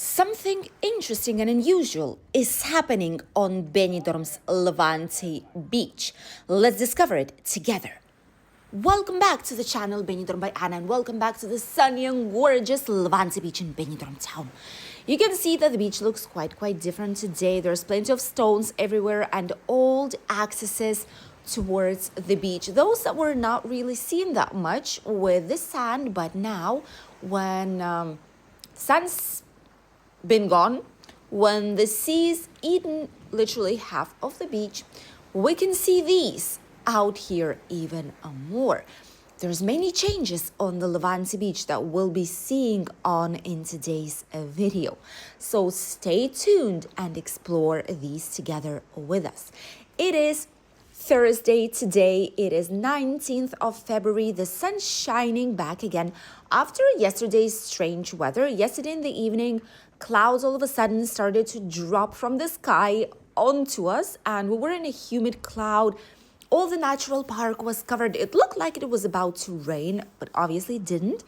Something interesting and unusual is happening on Benidorm's Levante beach. Let's discover it together. Welcome back to the channel Benidorm by Anna, and welcome back to the sunny and gorgeous Levante beach in Benidorm town. You can see that the beach looks quite different today. There's plenty of stones everywhere and old accesses towards the beach. Those that were not really seen that much with the sand, but now when sun's been gone, when the sea's eaten literally half of the beach, we can see these out here even more. There's many changes on the Levante beach that we'll be seeing on in today's video. So stay tuned and explore these together with us. It is Thursday today. It is 19th of February. The sun's shining back again after yesterday's strange weather. Yesterday in the evening, clouds all of a sudden started to drop from the sky onto us, and we were in a humid cloud. All the natural park was covered. It looked like it was about to rain, but obviously it didn't.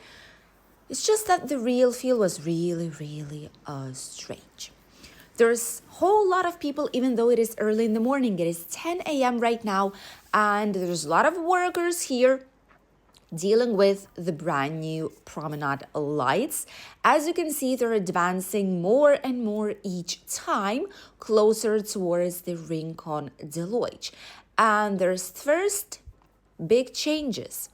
It's just that the real feel was really strange. There's a whole lot of people, even though it is early in the morning. It is 10 a.m. right now, and there's a lot of workers here dealing with the brand new Promenade lights. As you can see, they're advancing more and more each time closer towards the Rincon de Loge. And there's first big changes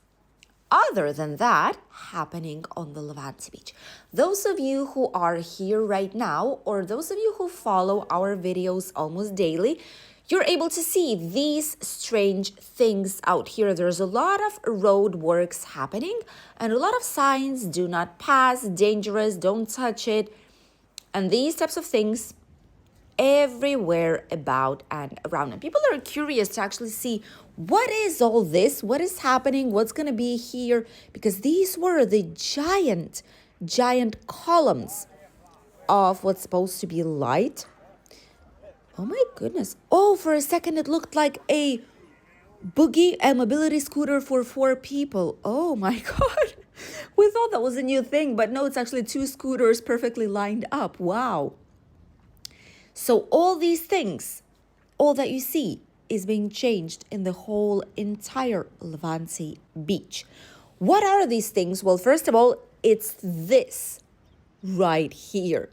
other than that happening on the Levante beach. Those of you who are here right now, or those of you who follow our videos almost daily, you're able to see these strange things out here. There's a lot of road works happening and a lot of signs: do not pass, dangerous, don't touch it, and these types of things everywhere about and around. And people are curious to actually see what is all this, what is happening, what's going to be here, because these were the giant columns of what's supposed to be light. Oh my goodness. Oh, for a second it looked like a boogie and mobility scooter for 4 people. Oh my God. We thought that was a new thing, but no, it's actually 2 scooters perfectly lined up. Wow. So all these things, all that you see is being changed in the whole entire Levante beach. What are these things? Well, first of all, it's this right here.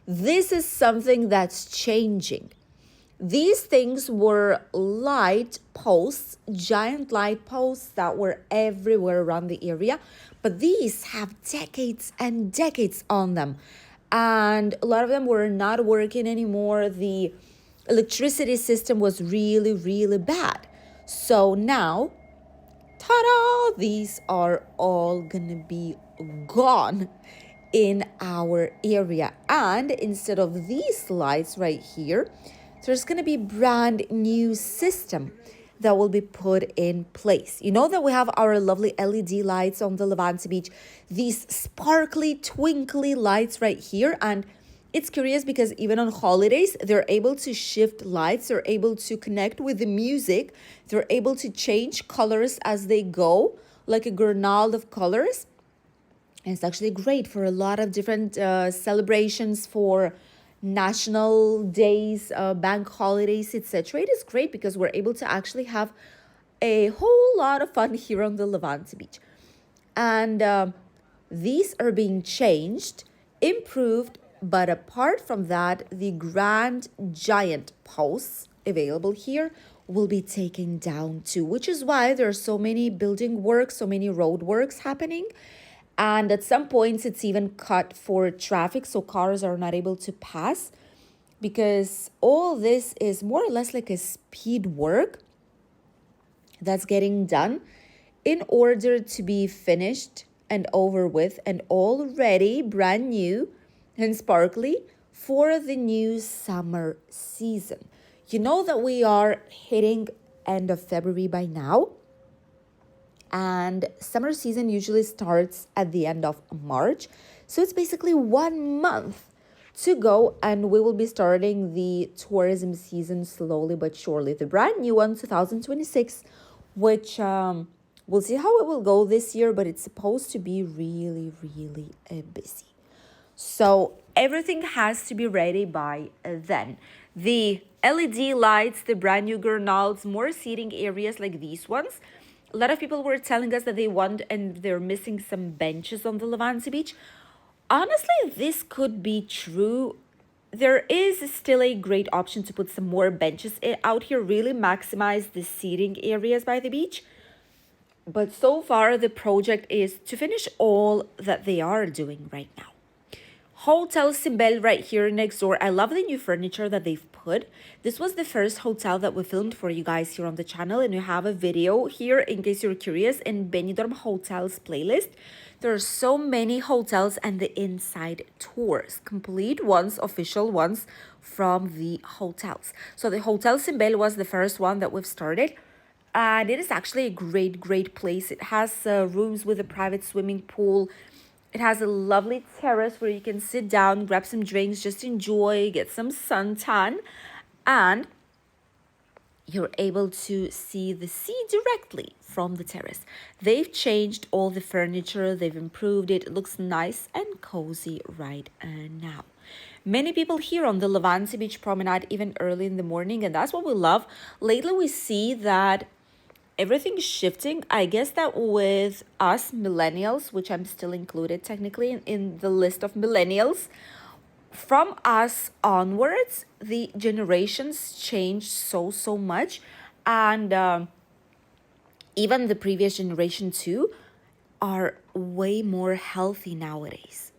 This is something that's changing. These things were light posts, giant light posts that were everywhere around the area, but these have decades and decades on them. And a lot of them were not working anymore. The electricity system was really bad. So now, ta-da, these are all gonna be gone in our area. And instead of these lights right here, there's gonna be brand new system that will be put in place. You know that we have our lovely LED lights on the Levante beach, these sparkly, twinkly lights right here. And it's curious because even on holidays, they're able to shift lights, they're able to connect with the music, they're able to change colors as they go, like a grenade of colors. And it's actually great for a lot of different celebrations, for national days, bank holidays, etc. It is great because we're able to actually have a whole lot of fun here on the Levante beach. And these are being changed, improved, but apart from that, the grand giant posts available here will be taken down too, which is why there are so many building works, so many road works happening. And at some points, it's even cut for traffic, so cars are not able to pass, because all this is more or less like a speed work that's getting done in order to be finished and over with and already brand new and sparkly for the new summer season. You know that we are hitting end of February by now. And summer season usually starts at the end of March. So it's basically 1 month to go, and we will be starting the tourism season slowly but surely. The brand new one, 2026, which we'll see how it will go this year, but it's supposed to be really busy. So everything has to be ready by then. The LED lights, the brand new gurnals, more seating areas like these ones. A lot of people were telling us that they want and they're missing some benches on the Levante beach. Honestly, this could be true. There is still a great option to put some more benches out here, really maximize the seating areas by the beach. But so far, the project is to finish all that they are doing right now. Hotel Simbel right here next door. I love the new furniture that they've put. This was the first hotel that we filmed for you guys here on the channel, and you have a video here in case you're curious in Benidorm Hotels playlist. There are so many hotels and the inside tours, complete ones, official ones from the hotels. So the Hotel Simbel was the first one that we've started. And it is actually a great place. It has rooms with a private swimming pool. It has a lovely terrace where you can sit down, grab some drinks, just enjoy, get some suntan. And you're able to see the sea directly from the terrace. They've changed all the furniture. They've improved it. It looks nice and cozy right now. Many people here on the Levante Beach Promenade, even early in the morning. And that's what we love. Lately, we see that everything's shifting. I guess that with us millennials, which I'm still included technically in the list of millennials, from us onwards, the generations changed so much. And even the previous generation too are way more healthy nowadays.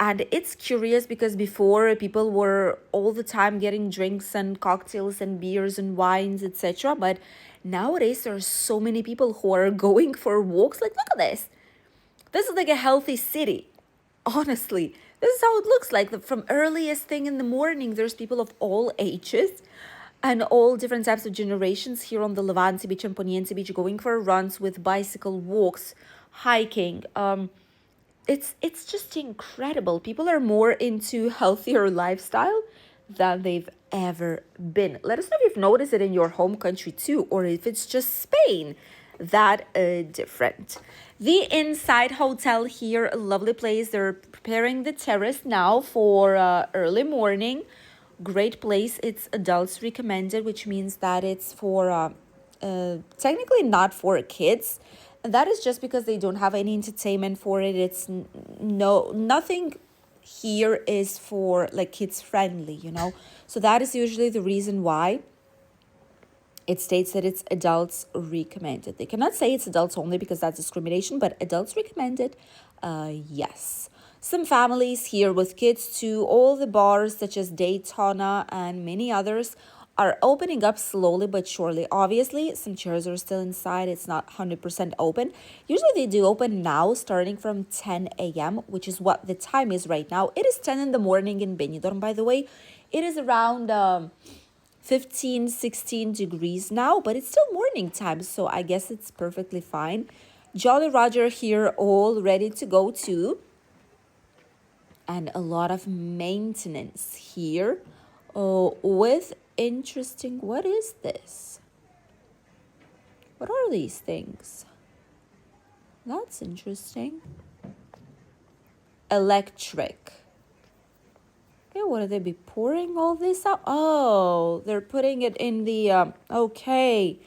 And it's curious because before people were all the time getting drinks and cocktails and beers and wines, etc. But nowadays there are so many people who are going for walks. Like, look at this. This is like a healthy city. Honestly, this is how it looks like. From earliest thing in the morning, there's people of all ages and all different types of generations here on the Levante Beach and Poniente Beach going for runs with bicycle walks, hiking. It's just incredible. People are more into healthier lifestyle than they've ever been. Let us know if you've noticed it in your home country too, or if it's just Spain that different. The inside hotel here, a lovely place. They're preparing the terrace now for early morning. Great place. It's adults recommended, which means that it's for technically not for kids. And that is just because they don't have any entertainment for it. It's nothing here is for like kids friendly, you know. So that is usually the reason why it states that it's adults recommended. They cannot say it's adults only because that's discrimination, but adults recommended, yes. Some families here with kids too. All the bars such as Daytona and many others are opening up slowly but surely. Obviously, some chairs are still inside. It's not 100% open. Usually they do open now starting from 10 a.m., which is what the time is right now. It is 10 in the morning in Benidorm, by the way. It is around 15, 16 degrees now, but it's still morning time, so I guess it's perfectly fine. Jolly Roger here, all ready to go too. And a lot of maintenance here with interesting, what is this? What are these things? That's interesting. Electric. Okay, what are they be pouring all this out? Oh, they're putting it in the, okay.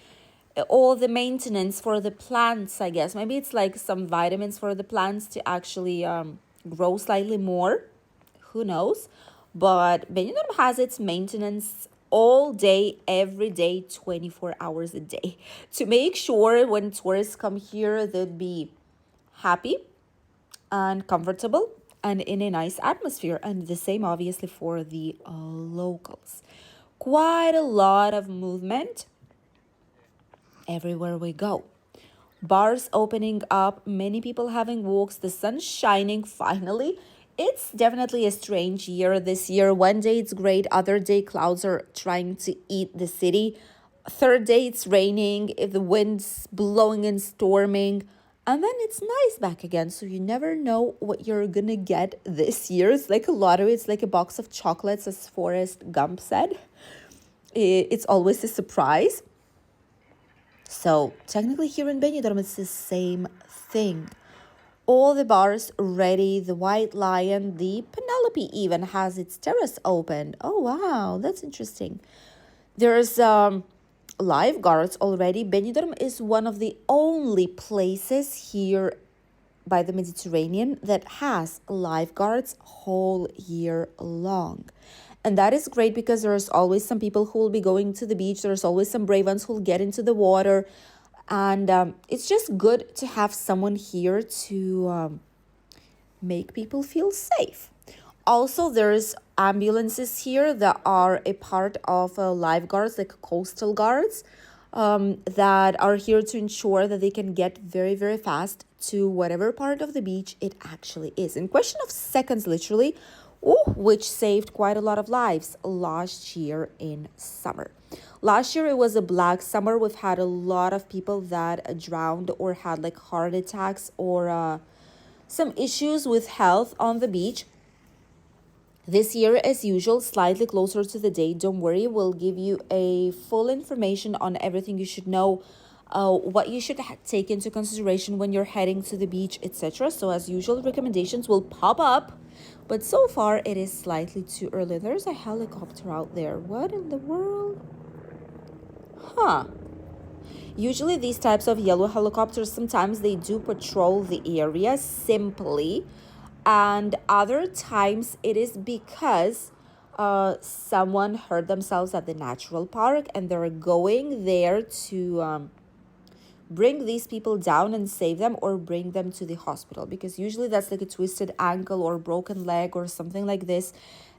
All the maintenance for the plants, I guess. Maybe it's like some vitamins for the plants to actually grow slightly more. Who knows? But Benidorm has its maintenance all day, every day, 24 hours a day to make sure when tourists come here, they'll be happy and comfortable and in a nice atmosphere. And the same, obviously, for the locals. Quite a lot of movement everywhere we go. Bars opening up, many people having walks, the sun shining finally. It's definitely a strange year this year. One day it's great, other day clouds are trying to eat the city. Third day it's raining, if the wind's blowing and storming. And then it's nice back again. So you never know what you're gonna get this year. It's like a lottery. It's like a box of chocolates, as Forrest Gump said. It's always a surprise. So technically here in Benidorm, it's the same thing. all the bars ready. The White Lion, the Penelope even has its terrace open. Oh, wow, that's interesting. There's lifeguards already. Benidorm is one of the only places here by the Mediterranean that has lifeguards whole year long. And that is great because there's always some people who will be going to the beach. There's always some brave ones who will get into the water. And it's just good to have someone here to make people feel safe. Also, there's ambulances here that are a part of lifeguards, like coastal guards, that are here to ensure that they can get very, very fast to whatever part of the beach it actually is. In question of seconds, literally, which saved quite a lot of lives last year in summer. Last year, it was a black summer. We've had a lot of people that drowned or had like heart attacks or some issues with health on the beach. This year, as usual, slightly closer to the date. Don't worry, we'll give you a full information on everything you should know, what you should take into consideration when you're heading to the beach, etc. So as usual, recommendations will pop up. But so far, it is slightly too early. There's a helicopter out there. What in the world? Huh. Usually these types of yellow helicopters, sometimes they do patrol the area simply. And other times it is because someone hurt themselves at the natural park and they're going there to bring these people down and save them or bring them to the hospital. Because usually that's like a twisted ankle or broken leg or something like this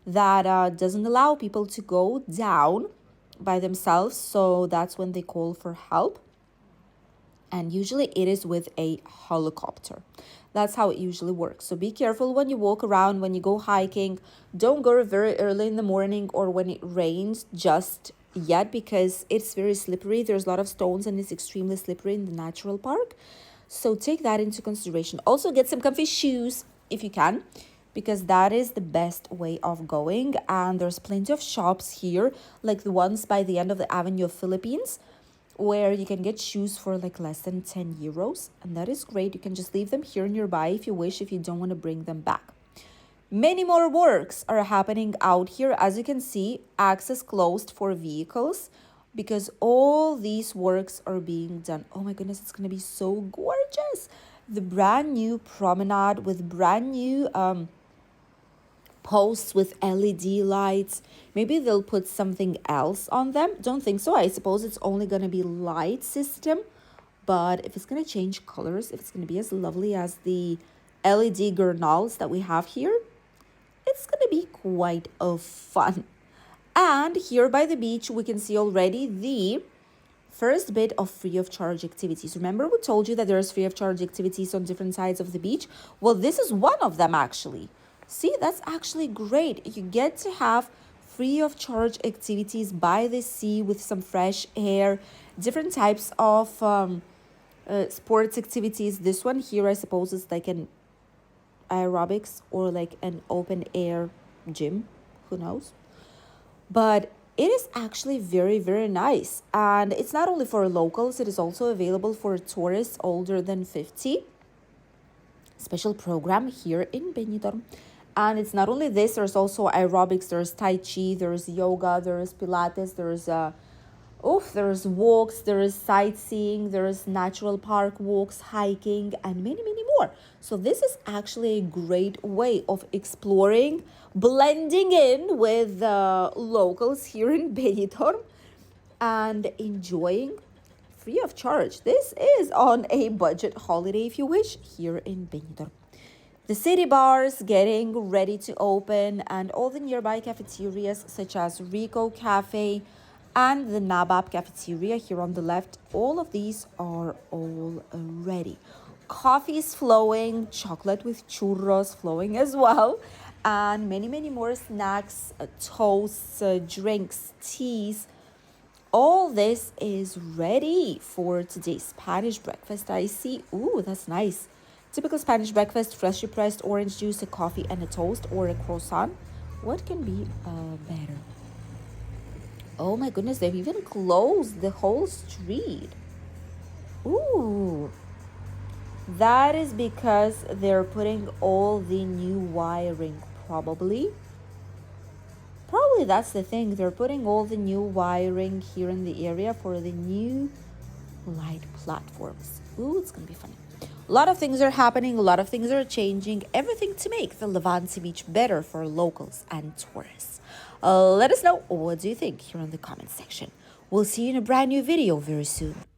that doesn't allow people to go down by themselves. So that's when they call for help. And usually it is with a helicopter. That's how it usually works. So be careful when you walk around, when you go hiking. Don't go very early in the morning or when it rains just yet because it's very slippery. There's a lot of stones and it's extremely slippery in the natural park. So take that into consideration. Also get some comfy shoes if you can, because that is the best way of going. And there's plenty of shops here, like the ones by the end of the Avenue of Philippines, where you can get shoes for like less than 10 euros. And that is great. You can just leave them here nearby if you wish, if you don't want to bring them back. Many more works are happening out here. As you can see, access closed for vehicles because all these works are being done. Oh my goodness, it's going to be so gorgeous. The brand new promenade with brand new posts with LED lights. Maybe they'll put something else on them. Don't think so. I suppose it's only going to be light system. But if it's going to change colors, if it's going to be as lovely as the LED gurnals that we have here, it's going to be quite fun. And here by the beach, we can see already the first bit of free of charge activities. Remember, we told you that there's free of charge activities on different sides of the beach? Well, this is one of them actually. See, that's actually great. You get to have free of charge activities by the sea with some fresh air, different types of sports activities. This one here, I suppose, is like an aerobics or like an open air gym. Who knows? But it is actually very, very nice. And it's not only for locals, it is also available for tourists older than 50. Special program here in Benidorm. And it's not only this, there's also aerobics, there's Tai Chi, there's yoga, there's Pilates, there's walks, there is sightseeing, there is natural park walks, hiking, and many, many more. So this is actually a great way of exploring, blending in with the locals here in Benidorm and enjoying free of charge. This is on a budget holiday, if you wish, here in Benidorm. The city bars getting ready to open and all the nearby cafeterias such as Rico Cafe and the Nabab cafeteria here on the left, all of these are all ready. Coffee is flowing, chocolate with churros flowing as well, and many, many more snacks, toasts, drinks, teas. All this is ready for today's Spanish breakfast. I see. Ooh, that's nice. Typical Spanish breakfast, freshly pressed orange juice, a coffee, and a toast or a croissant. What can be better? Oh my goodness, they've even closed the whole street. Ooh. That is because they're putting all the new wiring, probably. Probably that's the thing. They're putting all the new wiring here in the area for the new light platforms. Ooh, it's gonna be funny. A lot of things are happening, a lot of things are changing, everything to make the Levante beach better for locals and tourists. Let us know what do you think here in the comment section. We'll see you in a brand new video very soon.